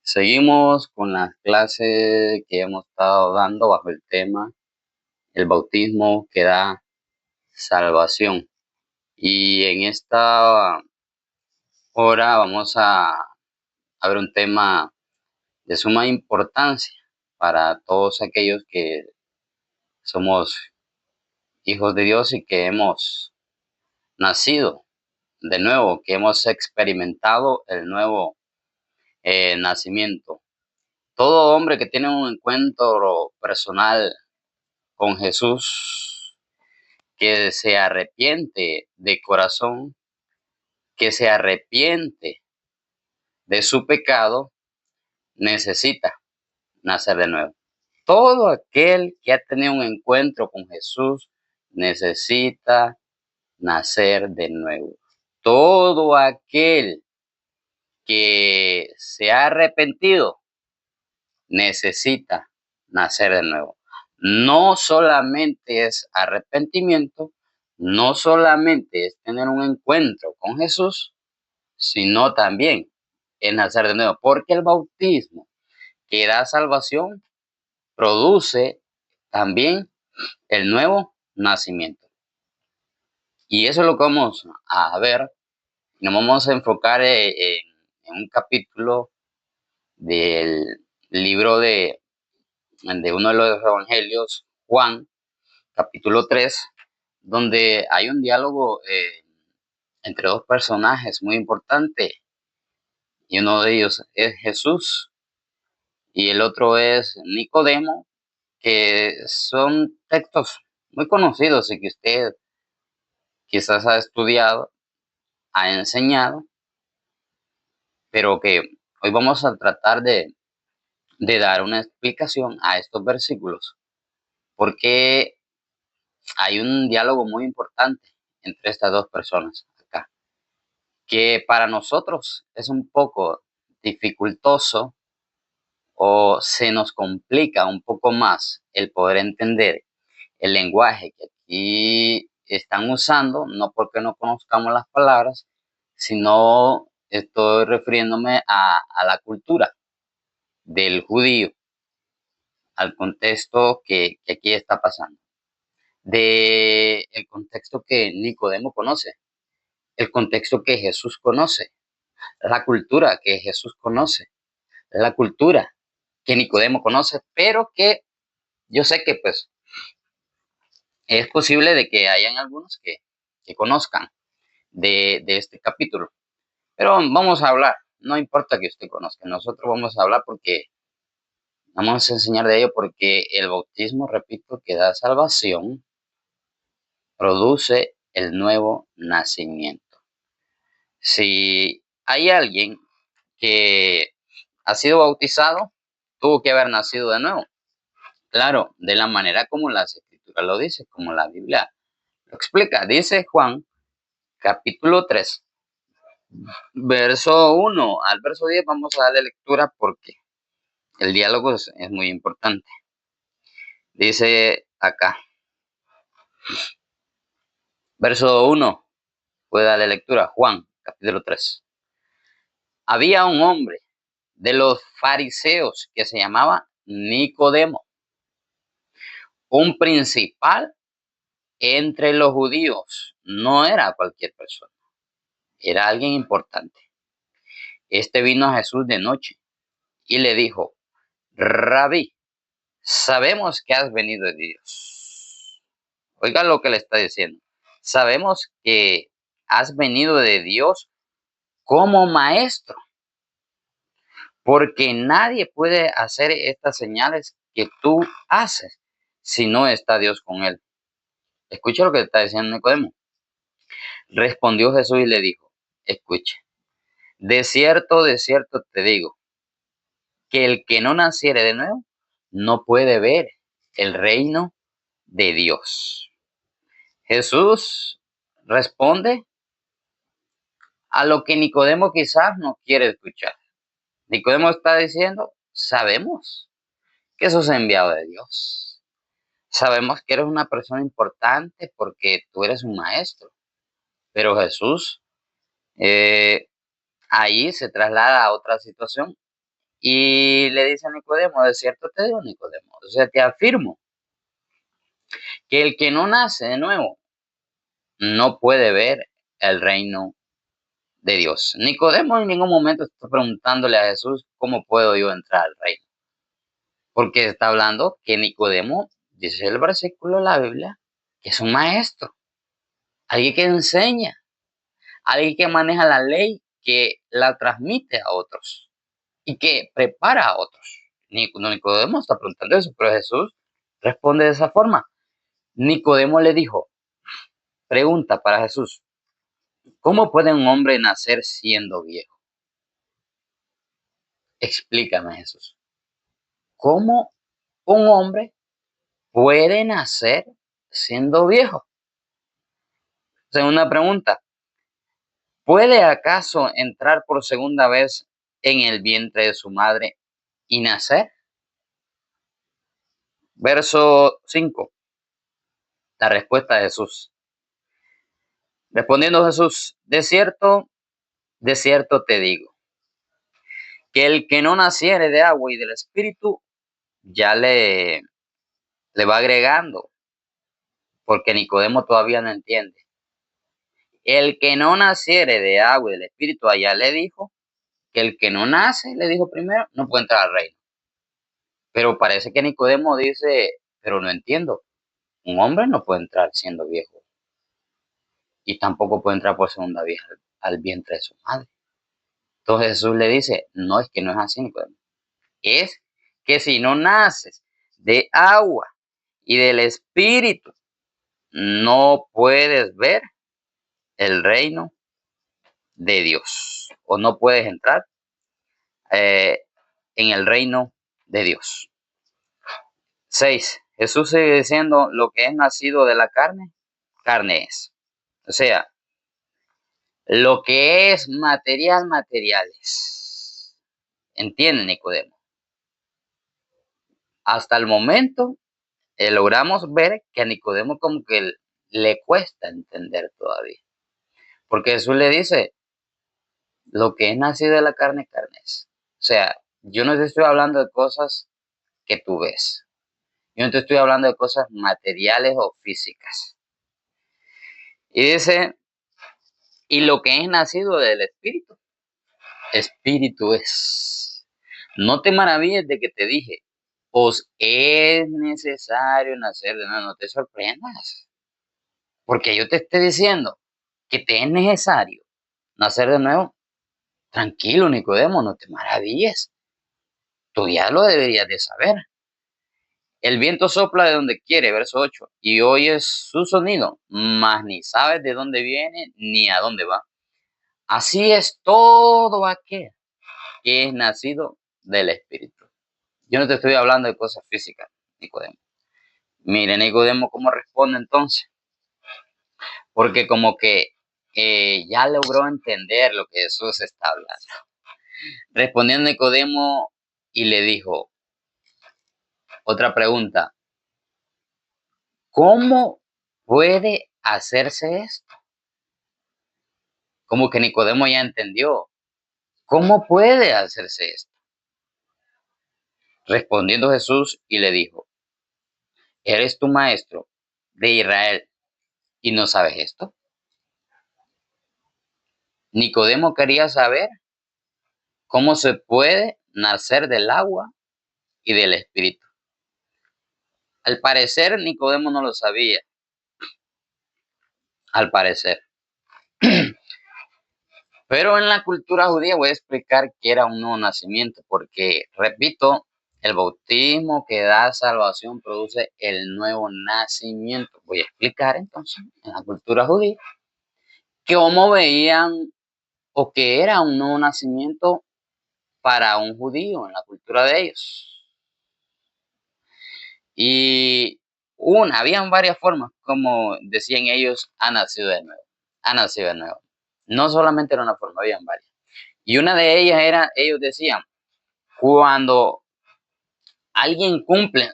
Seguimos con las clases que hemos estado dando bajo el tema el bautismo que da salvación. Y en esta hora vamos a ver un tema de suma importancia para todos aquellos que somos hijos de Dios y que hemos nacido de nuevo, que hemos experimentado el nuevo nacimiento. Todo hombre que tiene un encuentro personal con Jesús, que se arrepiente de corazón, que se arrepiente de su pecado, necesita nacer de nuevo. Todo aquel que ha tenido un encuentro con Jesús necesita nacer de nuevo. Todo aquel que se ha arrepentido necesita nacer de nuevo. No solamente es arrepentimiento, no solamente es tener un encuentro con Jesús, sino también es nacer de nuevo, porque el bautismo que da salvación produce también el nuevo nacimiento. Y eso es lo que vamos a ver. Nos vamos a enfocar en un capítulo del libro de uno de los evangelios, Juan, capítulo 3, donde hay un diálogo entre dos personajes muy importantes, y uno de ellos es Jesús y el otro es Nicodemo, que son textos muy conocidos y que usted quizás ha estudiado, ha enseñado, pero que hoy vamos a tratar de dar una explicación a estos versículos, porque hay un diálogo muy importante entre estas dos personas acá, que para nosotros es un poco dificultoso o se nos complica un poco más el poder entender el lenguaje que aquí están usando, no porque no conozcamos las palabras, sino estoy refiriéndome a la cultura del judío, al contexto que aquí está pasando, de el contexto que Nicodemo conoce, el contexto que Jesús conoce, la cultura que Jesús conoce, la cultura que Nicodemo conoce, pero que yo sé que pues es posible de que hayan algunos que conozcan de este capítulo. Pero vamos a hablar, no importa que usted conozca, nosotros vamos a hablar porque vamos a enseñar de ello, porque el bautismo, repito, que da salvación, produce el nuevo nacimiento. Si hay alguien que ha sido bautizado, tuvo que haber nacido de nuevo. Claro, de la manera como las escrituras lo dicen, como la Biblia lo explica. Dice Juan, capítulo 3, verso 1 al verso 10. Vamos a darle lectura porque el diálogo es muy importante. Dice acá, verso 1, puede darle lectura. Juan, capítulo 3. Había un hombre de los fariseos que se llamaba Nicodemo, un principal entre los judíos. No era cualquier persona, era alguien importante. Este vino a Jesús de noche y le dijo: Rabí, sabemos que has venido de Dios. Oiga lo que le está diciendo. Sabemos que has venido de Dios como maestro, porque nadie puede hacer estas señales que tú haces si no está Dios con él. Escucha lo que está diciendo Nicodemo. Respondió Jesús y le dijo: escuche, de cierto te digo, que el que no naciere de nuevo no puede ver el reino de Dios. Jesús responde a lo que Nicodemo quizás no quiere escuchar. Nicodemo está diciendo: sabemos que sos enviado de Dios. Sabemos que eres una persona importante porque tú eres un maestro. Pero Jesús ahí se traslada a otra situación Y le dice a Nicodemo, de cierto te digo, Nicodemo, o sea, te afirmo que el que no nace de nuevo no puede ver el reino de Dios. Nicodemo en ningún momento está preguntándole a Jesús cómo puedo yo entrar al reino, porque está hablando que Nicodemo, dice el versículo de la Biblia, que es un maestro, alguien que enseña, alguien que maneja la ley, que la transmite a otros y que prepara a otros. Nicodemo está preguntando eso, pero Jesús responde de esa forma. Nicodemo le dijo, pregunta para Jesús, ¿cómo puede un hombre nacer siendo viejo? Explícame, Jesús. ¿Cómo un hombre puede nacer siendo viejo? Segunda pregunta, ¿puede acaso entrar por segunda vez en el vientre de su madre y nacer? Verso 5. La respuesta de Jesús. Respondiendo Jesús, de cierto te digo, que el que no naciere de agua y del Espíritu, ya le va agregando, porque Nicodemo todavía no entiende. El que no naciere de agua y del Espíritu, allá le dijo, que el que no nace, le dijo primero, no puede entrar al reino. Pero parece que Nicodemo dice, pero no entiendo, un hombre no puede entrar siendo viejo y tampoco puede entrar por segunda vez al vientre de su madre. Entonces Jesús le dice, no, es que no es así, Nicodemo. Es que si no naces de agua y del Espíritu, no puedes ver el reino de Dios o no puedes entrar eh, en el reino de Dios. 6. Jesús sigue diciendo, lo que es nacido de la carne, carne es. O sea, lo que es material, materiales. ¿Entienden, Nicodemo? Hasta el momento logramos ver que a Nicodemo como que le cuesta entender todavía. Porque Jesús le dice, lo que es nacido de la carne, carne es. O sea, yo no te estoy hablando de cosas que tú ves. Yo no te estoy hablando de cosas materiales o físicas. Y dice, y lo que es nacido del Espíritu, Espíritu es. No te maravilles de que te dije, os es necesario nacer de nuevo, no te sorprendas. Porque yo te estoy diciendo que te es necesario nacer de nuevo. Tranquilo, Nicodemo, no te maravilles. Tú ya lo deberías de saber. El viento sopla de donde quiere, verso 8, y oyes su sonido, mas ni sabes de dónde viene ni a dónde va. Así es todo aquel que es nacido del Espíritu. Yo no te estoy hablando de cosas físicas, Nicodemo. Mire, Nicodemo, cómo responde entonces. Porque como que ya logró entender lo que Jesús está hablando. Respondió Nicodemo y le dijo, otra pregunta, ¿cómo puede hacerse esto? Como que Nicodemo ya entendió. ¿Cómo puede hacerse esto? Respondiendo Jesús y le dijo, ¿eres tu maestro de Israel y no sabes esto? Nicodemo quería saber cómo se puede nacer del agua y del Espíritu. Al parecer, Nicodemo no lo sabía. Al parecer. Pero en la cultura judía voy a explicar qué era un nuevo nacimiento, porque, repito, el bautismo que da salvación produce el nuevo nacimiento. Voy a explicar entonces en la cultura judía cómo veían o qué era un nuevo nacimiento para un judío en la cultura de ellos. Y habían varias formas, como decían ellos, ha nacido de nuevo, ha nacido de nuevo. No solamente era una forma, habían varias. Y una de ellas era, ellos decían, cuando alguien cumple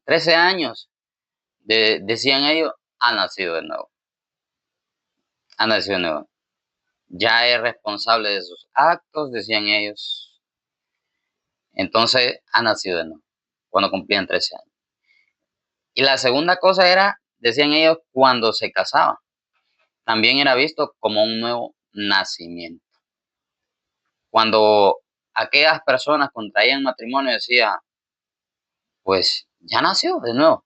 13 años, decían ellos, ha nacido de nuevo, ha nacido de nuevo. Ya es responsable de sus actos, decían ellos. Entonces ha nacido de nuevo, cuando cumplían 13 años. Y la segunda cosa era, decían ellos, cuando se casaban. También era visto como un nuevo nacimiento. Cuando aquellas personas contraían matrimonio, decía, pues ya nació de nuevo.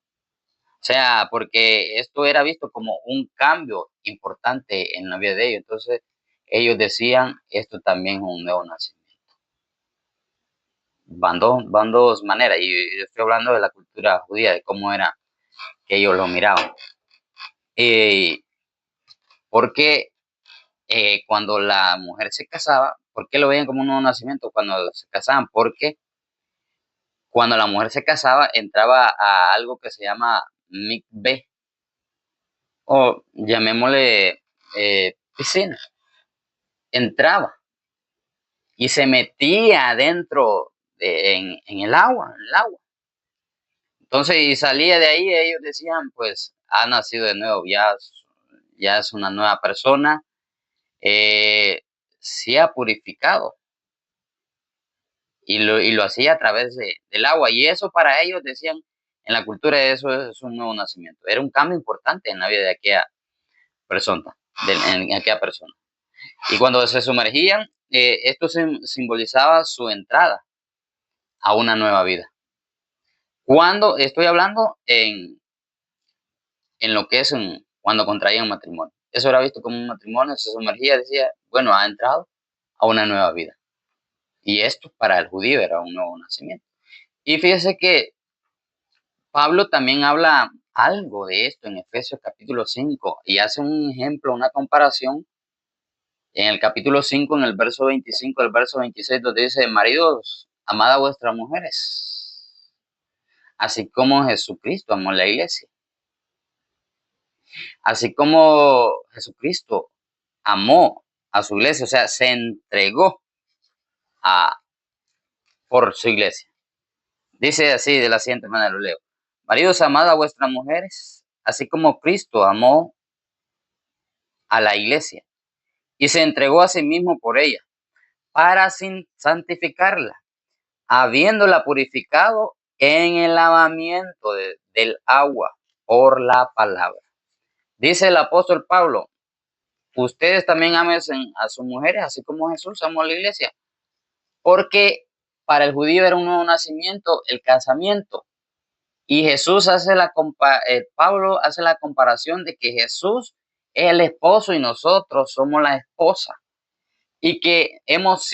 O sea, porque esto era visto como un cambio importante en la vida de ellos. Entonces, ellos decían, esto también es un nuevo nacimiento. Van dos maneras, y yo estoy hablando de la cultura judía, de cómo era que ellos lo miraban. Porque cuando la mujer se casaba, ¿por qué lo veían como un nuevo nacimiento cuando se casaban? Porque cuando la mujer se casaba, entraba a algo que se llama mikveh, o llamémosle piscina. Entraba y se metía adentro en el agua, en el agua. Entonces, y salía de ahí, ellos decían, pues, ha nacido de nuevo, ya es una nueva persona, se ha purificado y lo hacía a través del agua. Y eso para ellos decían, en la cultura eso es un nuevo nacimiento. Era un cambio importante en la vida de aquella persona, en aquella persona. Y cuando se sumergían, esto simbolizaba su entrada a una nueva vida. Cuando estoy hablando en lo que es cuando contraían matrimonio. Eso era visto como un matrimonio, se sumergía, decía, bueno, ha entrado a una nueva vida. Y esto para el judío era un nuevo nacimiento. Y fíjese que Pablo también habla algo de esto en Efesios capítulo 5 y hace un ejemplo, una comparación en el capítulo 5, en el verso 25, el verso 26, donde dice, maridos, amad a vuestras mujeres, así como Jesucristo amó la iglesia. Así como Jesucristo amó a su iglesia, o sea, se entregó a, por su iglesia. Dice así, de la siguiente manera, lo leo. Maridos, amad a vuestras mujeres, así como Cristo amó a la iglesia y se entregó a sí mismo por ella, para santificarla, habiéndola purificado en el lavamiento del agua por la palabra. Dice el apóstol Pablo, ustedes también amen a sus mujeres, así como Jesús amó a la iglesia, porque para el judío era un nuevo nacimiento, el casamiento. Y Jesús hace Pablo hace la comparación de que Jesús es el esposo y nosotros somos la esposa. Y que hemos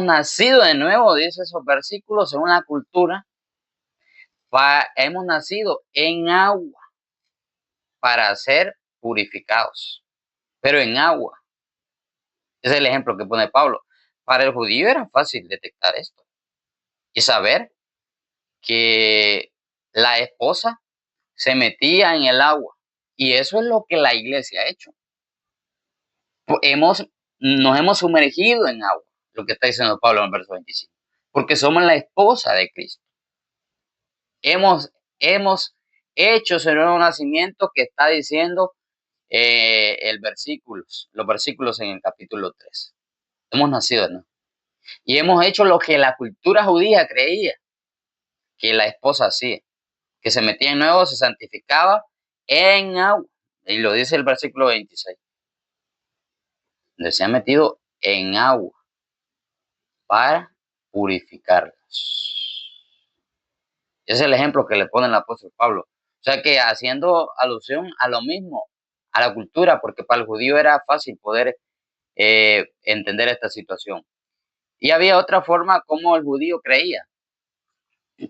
nacido de nuevo, dice esos versículos, en una cultura, hemos nacido en agua para ser purificados, pero en agua. Ese es el ejemplo que pone Pablo. Para el judío era fácil detectar esto y saber que la esposa se metía en el agua. Y eso es lo que la iglesia ha hecho. Nos hemos sumergido en agua, lo que está diciendo Pablo en el verso 25, porque somos la esposa de Cristo. Hemos hecho ese nuevo nacimiento que está diciendo los versículos en el capítulo 3. Hemos nacido, ¿no? Y hemos hecho lo que la cultura judía creía que la esposa hacía, que se metía en nuevo, se santificaba en agua. Y lo dice el versículo 26. Donde se ha metido en agua para purificarlos. Ese es el ejemplo que le pone el apóstol Pablo. O sea que haciendo alusión a lo mismo, a la cultura, porque para el judío era fácil poder entender esta situación. Y había otra forma como el judío creía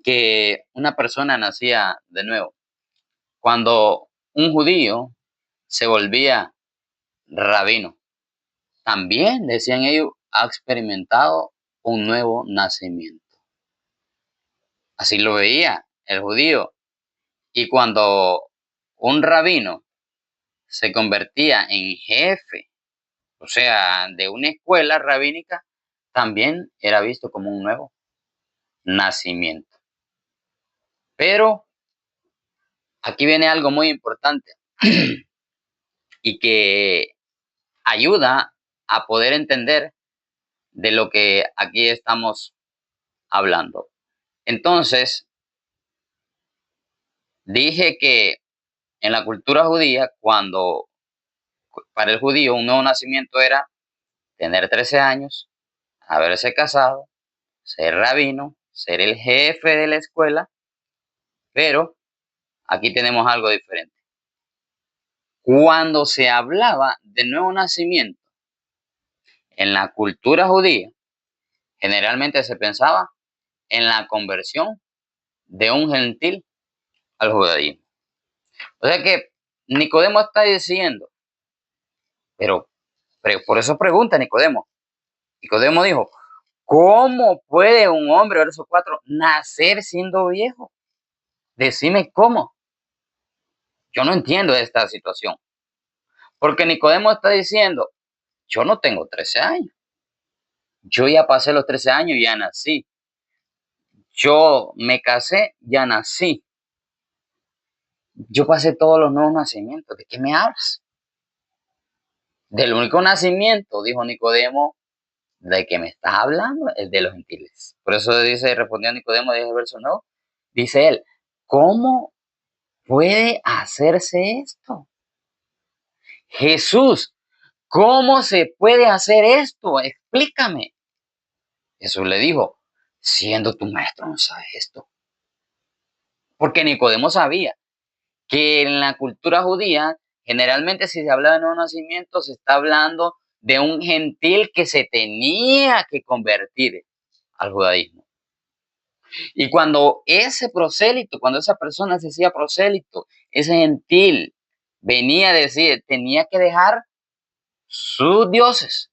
que una persona nacía de nuevo. Cuando un judío se volvía rabino, también, decían ellos, ha experimentado un nuevo nacimiento. Así lo veía el judío. Y cuando un rabino se convertía en jefe, o sea, de una escuela rabínica, también era visto como un nuevo nacimiento. Pero aquí viene algo muy importante y que ayuda a poder entender de lo que aquí estamos hablando. Entonces, dije que en la cultura judía, cuando para el judío un nuevo nacimiento era tener 13 años, haberse casado, ser rabino, ser el jefe de la escuela, pero aquí tenemos algo diferente. Cuando se hablaba de nuevo nacimiento en la cultura judía, generalmente se pensaba en la conversión de un gentil al judaísmo. O sea que Nicodemo está diciendo, pero por eso pregunta Nicodemo. Nicodemo dijo, ¿cómo puede un hombre, verso 4, nacer siendo viejo? Decime cómo. Yo no entiendo esta situación. Porque Nicodemo está diciendo, yo no tengo 13 años. Yo ya pasé los 13 años y ya nací. Yo me casé, ya nací. Yo pasé todos los nuevos nacimientos. ¿De qué me hablas? Del único nacimiento, dijo Nicodemo, de que me estás hablando, es de los gentiles. Por eso dice, respondió Nicodemo, dice el verso 9, dice él, ¿cómo puede hacerse esto? Jesús, ¿cómo se puede hacer esto? Explícame. Jesús le dijo, siendo tu maestro, no sabes esto. Porque Nicodemo sabía que en la cultura judía, generalmente si se habla de nuevo nacimiento, se está hablando de un gentil que se tenía que convertir al judaísmo. Y cuando ese prosélito, cuando esa persona se hacía prosélito, ese gentil venía a decir, tenía que dejar sus dioses,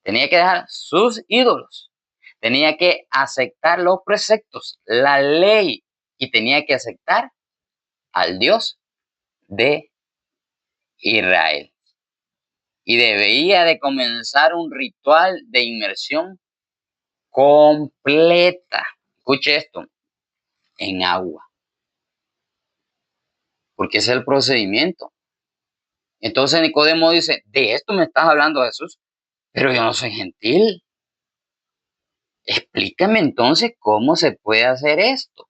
tenía que dejar sus ídolos, tenía que aceptar los preceptos, la ley, y tenía que aceptar al Dios de Israel. Y debía de comenzar un ritual de inmersión completa. Escuche esto, en agua, porque ese es el procedimiento. Entonces Nicodemo dice, de esto me estás hablando, Jesús, pero yo no soy gentil. Explícame entonces cómo se puede hacer esto.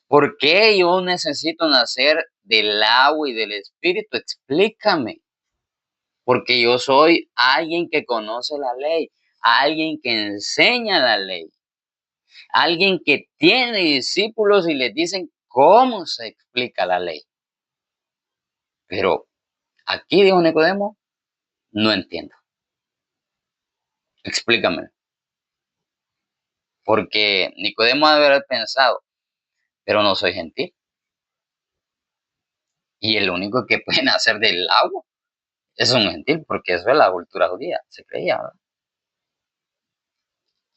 ¿Por qué yo necesito nacer del agua y del espíritu? Explícame. Porque yo soy alguien que conoce la ley, alguien que enseña la ley, alguien que tiene discípulos y les dicen cómo se explica la ley. Pero aquí, dijo Nicodemo, no entiendo. Explícame. Porque Nicodemo debe haber pensado, pero no soy gentil. Y el único que puede nacer del agua es un gentil, porque eso es la cultura judía, se creía, ¿verdad?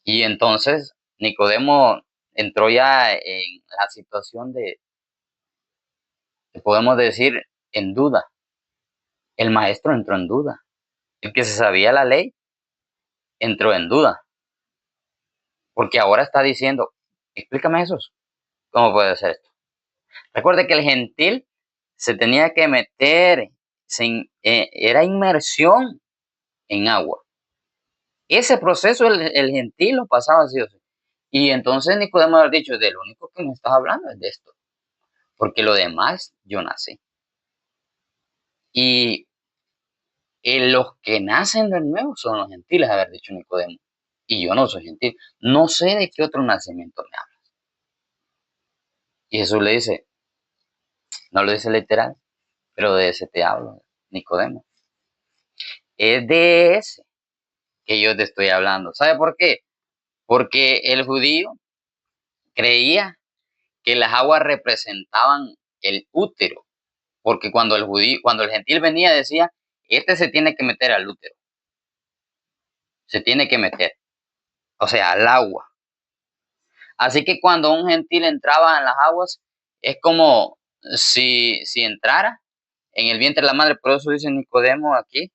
Y entonces Nicodemo entró ya en la situación de, podemos decir, en duda. El maestro entró en duda. El que se sabía la ley entró en duda. Porque ahora está diciendo, explícame eso. ¿Cómo puede ser esto? Recuerde que el gentil se tenía que meter, era inmersión en agua. Ese proceso el gentil lo pasaba así o sí. Y entonces Nicodemo haber dicho, del único que me estás hablando es de esto. Porque lo demás yo nací. Y los que nacen de nuevo son los gentiles, haber dicho Nicodemo. Y yo no soy gentil. No sé de qué otro nacimiento me hablas. Y Jesús le dice, no lo dice literal, pero de ese te hablo, Nicodemo. Es de ese que yo te estoy hablando. ¿Sabe por qué? Porque el judío creía que las aguas representaban el útero. Porque cuando el gentil venía decía, este se tiene que meter al útero. Se tiene que meter. O sea, al agua. Así que cuando un gentil entraba en las aguas, es como si entrara en el vientre de la madre. Por eso dice Nicodemo aquí,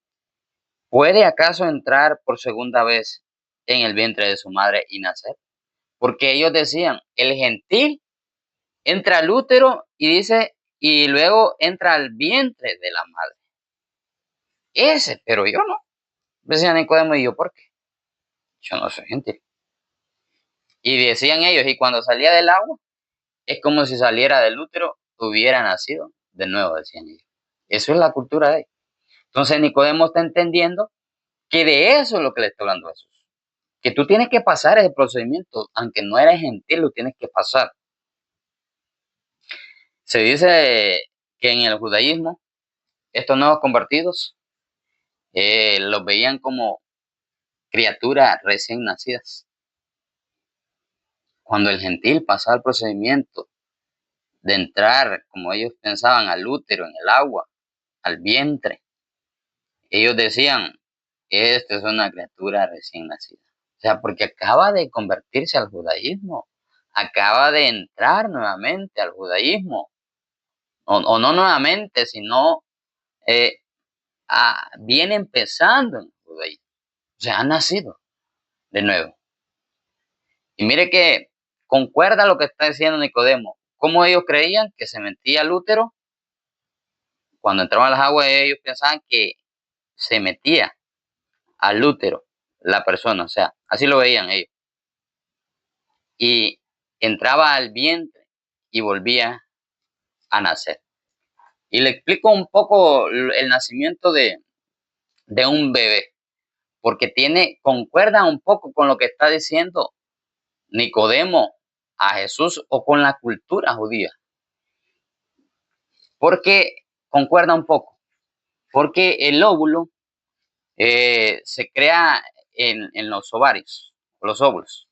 ¿puede acaso entrar por segunda vez en el vientre de su madre y nacer? Porque ellos decían, el gentil entra al útero y dice, y luego entra al vientre de la madre. Ese, pero yo no. Decía Nicodemo, ¿y yo por qué? Yo no soy gentil. Y decían ellos, y cuando salía del agua, es como si saliera del útero, hubiera nacido de nuevo, decían ellos. Eso es la cultura de ellos. Entonces Nicodemo está entendiendo que de eso es lo que le está hablando Jesús. Que tú tienes que pasar ese procedimiento, aunque no eres gentil, lo tienes que pasar. Se dice que en el judaísmo, estos nuevos convertidos los veían como criaturas recién nacidas. Cuando el gentil pasaba el procedimiento de entrar, como ellos pensaban, al útero, en el agua, al vientre, ellos decían, esta es una criatura recién nacida. O sea, porque acaba de convertirse al judaísmo, acaba de entrar nuevamente al judaísmo, o no nuevamente, sino eh, viene empezando en el judaísmo. O sea, ha nacido de nuevo. Y mire que concuerda lo que está diciendo Nicodemo. Cómo ellos creían que se metía al útero. Cuando entraban las aguas, ellos pensaban que se metía al útero la persona. O sea, así lo veían ellos. Y entraba al vientre y volvía a nacer. Y le explico un poco el nacimiento de un bebé, porque concuerda un poco con lo que está diciendo Nicodemo a Jesús o con la cultura judía. Porque concuerda un poco, porque el óvulo se crea en los ovarios, los óvulos.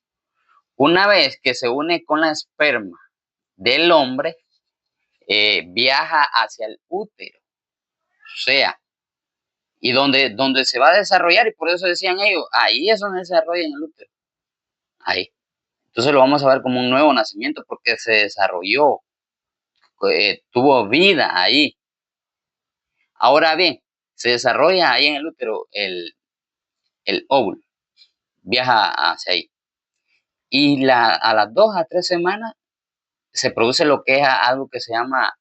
Una vez que se une con la esperma del hombre, viaja hacia el útero, o sea, y donde se va a desarrollar, y por eso decían ellos, ahí es donde se desarrolla en el útero, ahí. Entonces lo vamos a ver como un nuevo nacimiento porque se desarrolló, tuvo vida ahí. Ahora bien, se desarrolla ahí en el útero el óvulo, viaja hacia ahí. Y a las 2 a 3 semanas se produce lo que es algo que se llama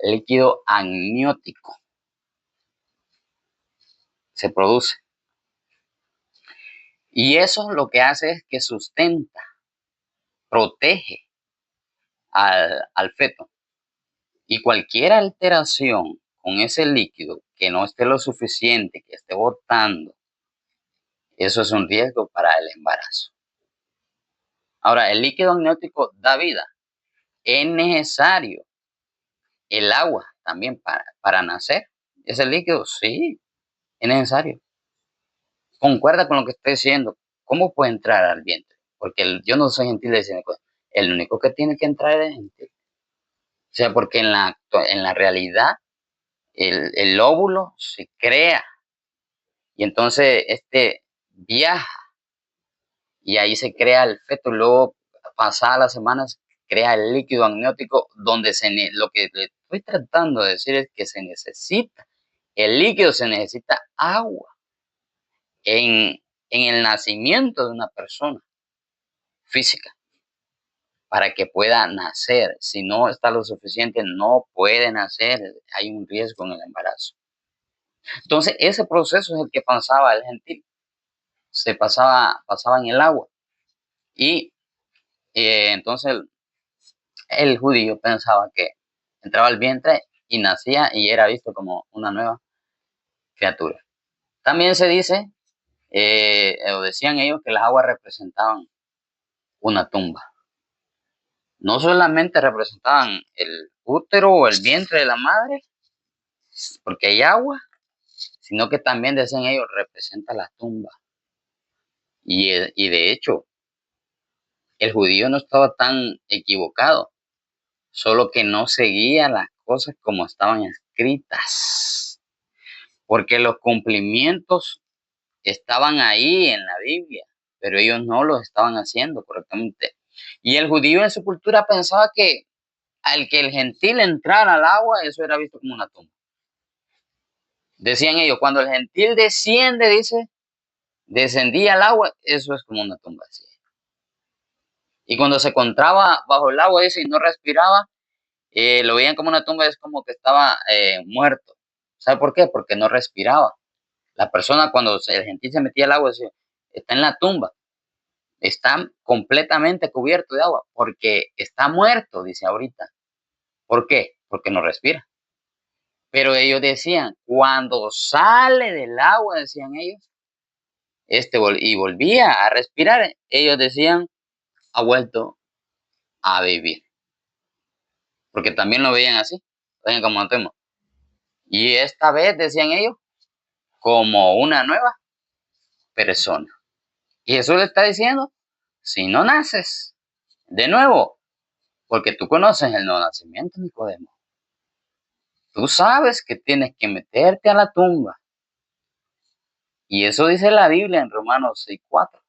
líquido amniótico. Se produce. Y eso lo que hace es que sustenta, protege al feto. Y cualquier alteración con ese líquido que no esté lo suficiente, que esté botando, eso es un riesgo para el embarazo. Ahora, el líquido amniótico da vida. Es necesario el agua también para nacer. ¿Ese líquido? Sí, es necesario. Concuerda con lo que estoy diciendo. ¿Cómo puede entrar al vientre? Porque yo no soy gentil de decir, el único que tiene que entrar es gentil. O sea, porque en la realidad el óvulo se crea y entonces viaja y ahí se crea el feto. Luego, pasadas las semanas, crea el líquido amniótico donde lo que le estoy tratando de decir es que se necesita, el líquido se necesita agua en el nacimiento de una persona física para que pueda nacer. Si no está lo suficiente, no puede nacer, hay un riesgo en el embarazo. Entonces, ese proceso es el que pasaba el gentil, pasaba en el agua. Y entonces el judío pensaba que entraba al vientre y nacía y era visto como una nueva criatura. También se dice, o decían ellos, que las aguas representaban una tumba. No solamente representaban el útero o el vientre de la madre, porque hay agua, sino que también decían ellos, representa la tumba. Y de hecho, el judío no estaba tan equivocado, solo que no seguía las cosas como estaban escritas, porque los cumplimientos estaban ahí en la Biblia, pero ellos no los estaban haciendo correctamente. Y el judío en su cultura pensaba que al que el gentil entrara al agua, eso era visto como una tumba. Decían ellos, cuando el gentil desciende, dice, descendía al agua, eso es como una tumba. Así. Y cuando se encontraba bajo el agua, dice, y no respiraba, lo veían como una tumba, es como que estaba muerto. ¿Sabe por qué? Porque no respiraba. La persona cuando el gentil se metía al agua decía, está en la tumba. Está completamente cubierto de agua porque está muerto, dice ahorita. ¿Por qué? Porque no respira. Pero ellos decían, cuando sale del agua, decían ellos, y volvía a respirar, ellos decían, ha vuelto a vivir. Porque también lo veían así, lo veían como Antemo. Y esta vez, decían ellos, como una nueva persona. Y Jesús le está diciendo, si no naces de nuevo, porque tú conoces el nuevo nacimiento, Nicodemo. Tú sabes que tienes que meterte a la tumba. Y eso dice la Biblia en Romanos 6:4.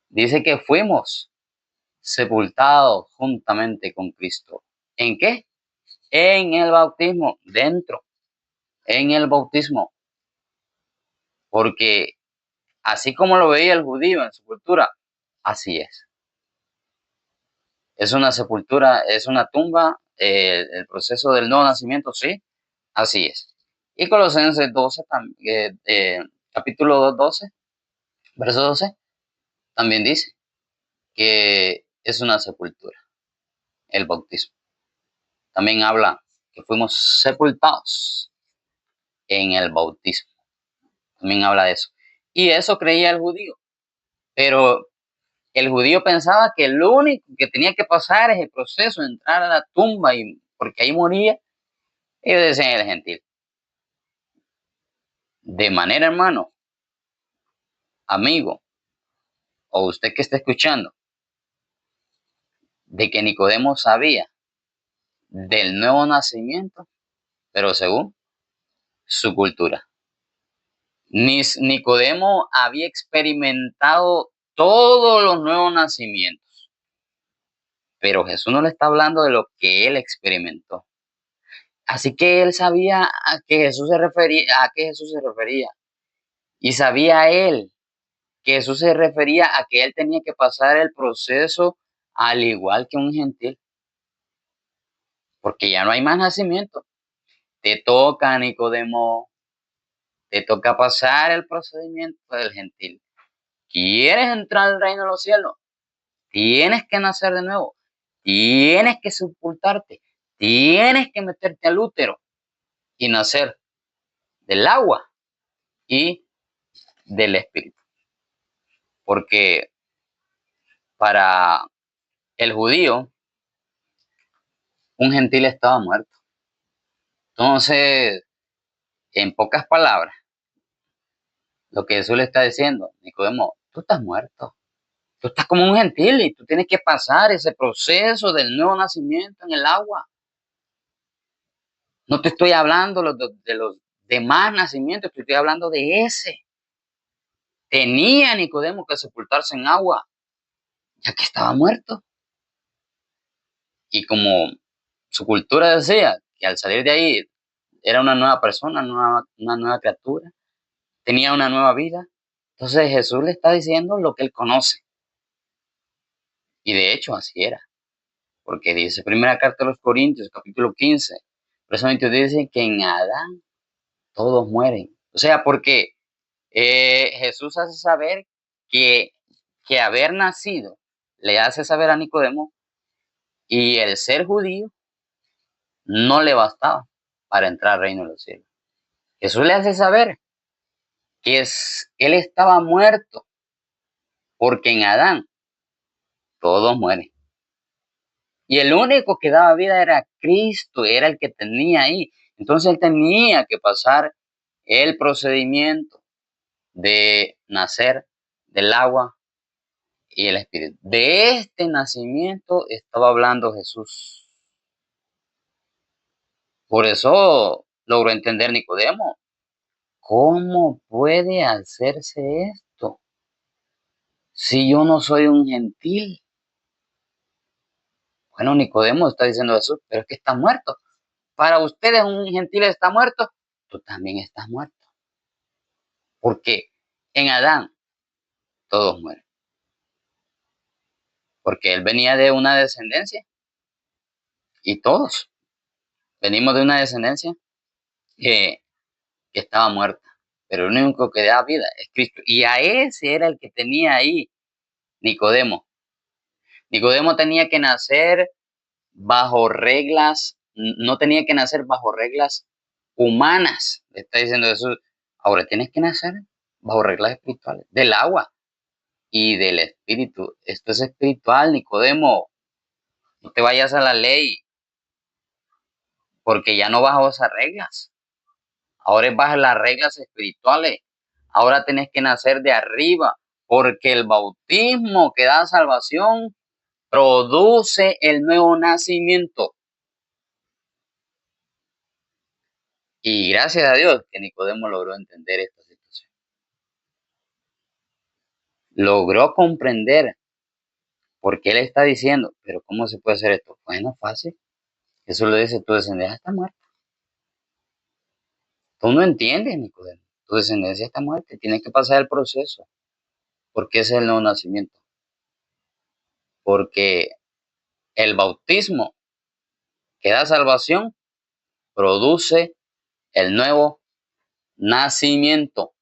Dice que fuimos sepultados juntamente con Cristo. ¿En qué? En el bautismo, dentro, en el bautismo. Porque así como lo veía el judío en su cultura, así es. Es una sepultura, es una tumba, el proceso del nuevo nacimiento, sí, así es. Y Colosenses 12, capítulo 2, 12, verso 12, también dice que es una sepultura, el bautismo. También habla que fuimos sepultados en el bautismo. También habla de eso. Y eso creía el judío. Pero el judío pensaba que lo único que tenía que pasar es el proceso de entrar a la tumba, y porque ahí moría. Ellos decían el gentil. De manera, hermano, amigo, o usted que está escuchando, de que Nicodemo sabía del nuevo nacimiento, pero según su cultura. Nicodemo había experimentado todos los nuevos nacimientos, pero Jesús no le está hablando de lo que él experimentó. Así que él sabía a qué Jesús se refería, y sabía él que Jesús se refería a que él tenía que pasar el proceso al igual que un gentil, porque ya no hay más nacimiento. Te toca, Nicodemo, te toca pasar el procedimiento del gentil. ¿Quieres entrar al reino de los cielos? Tienes que nacer de nuevo, tienes que sepultarte, tienes que meterte al útero y nacer del agua y del espíritu. Porque para el judío, un gentil estaba muerto. Entonces, en pocas palabras, lo que Jesús le está diciendo, Nicodemo, tú estás muerto. Tú estás como un gentil y tú tienes que pasar ese proceso del nuevo nacimiento en el agua. No te estoy hablando de los demás nacimientos, te estoy hablando de ese. Tenía Nicodemo que sepultarse en agua, ya que estaba muerto. Y como su cultura decía que al salir de ahí era una nueva persona, una nueva criatura, tenía una nueva vida. Entonces Jesús le está diciendo lo que él conoce. Y de hecho así era. Porque dice, primera carta de los Corintios, capítulo 15, verso 22, dice que en Adán todos mueren. O sea, porque Jesús hace saber que, que haber nacido le hace saber a Nicodemo, y el ser judío no le bastaba para entrar al reino de los cielos. Jesús le hace saber que él estaba muerto, porque en Adán todos mueren. Y el único que daba vida era Cristo, era el que tenía ahí. Entonces él tenía que pasar el procedimiento de nacer del agua y el espíritu. De este nacimiento estaba hablando Jesús. Por eso logró entender Nicodemo. ¿Cómo puede hacerse esto si yo no soy un gentil? Bueno, Nicodemo, está diciendo Jesús, pero es que está muerto. Para ustedes un gentil está muerto, tú también estás muerto. Porque en Adán todos mueren. Porque él venía de una descendencia, y todos venimos de una descendencia que, que estaba muerta. Pero el único que da vida es Cristo. Y a ese era el que tenía ahí Nicodemo. Nicodemo tenía que nacer bajo reglas, no tenía que nacer bajo reglas humanas. Le está diciendo Jesús, ahora tienes que nacer bajo reglas espirituales, del agua y del espíritu. Esto es espiritual, Nicodemo. No te vayas a la ley, porque ya no bajo esas reglas. Ahora es bajo las reglas espirituales. Ahora tenés que nacer de arriba, porque el bautismo que da salvación produce el nuevo nacimiento. Y gracias a Dios que Nicodemo logró entender esta situación. Logró comprender por qué él está diciendo, pero ¿cómo se puede hacer esto? Bueno, fácil. Eso lo dice, tu descendencia está muerta. Tú no entiendes, Nicodemo. Tu descendencia está muerta. Tienes que pasar el proceso. Porque ese es el nuevo nacimiento. Porque el bautismo que da salvación produce el nuevo nacimiento.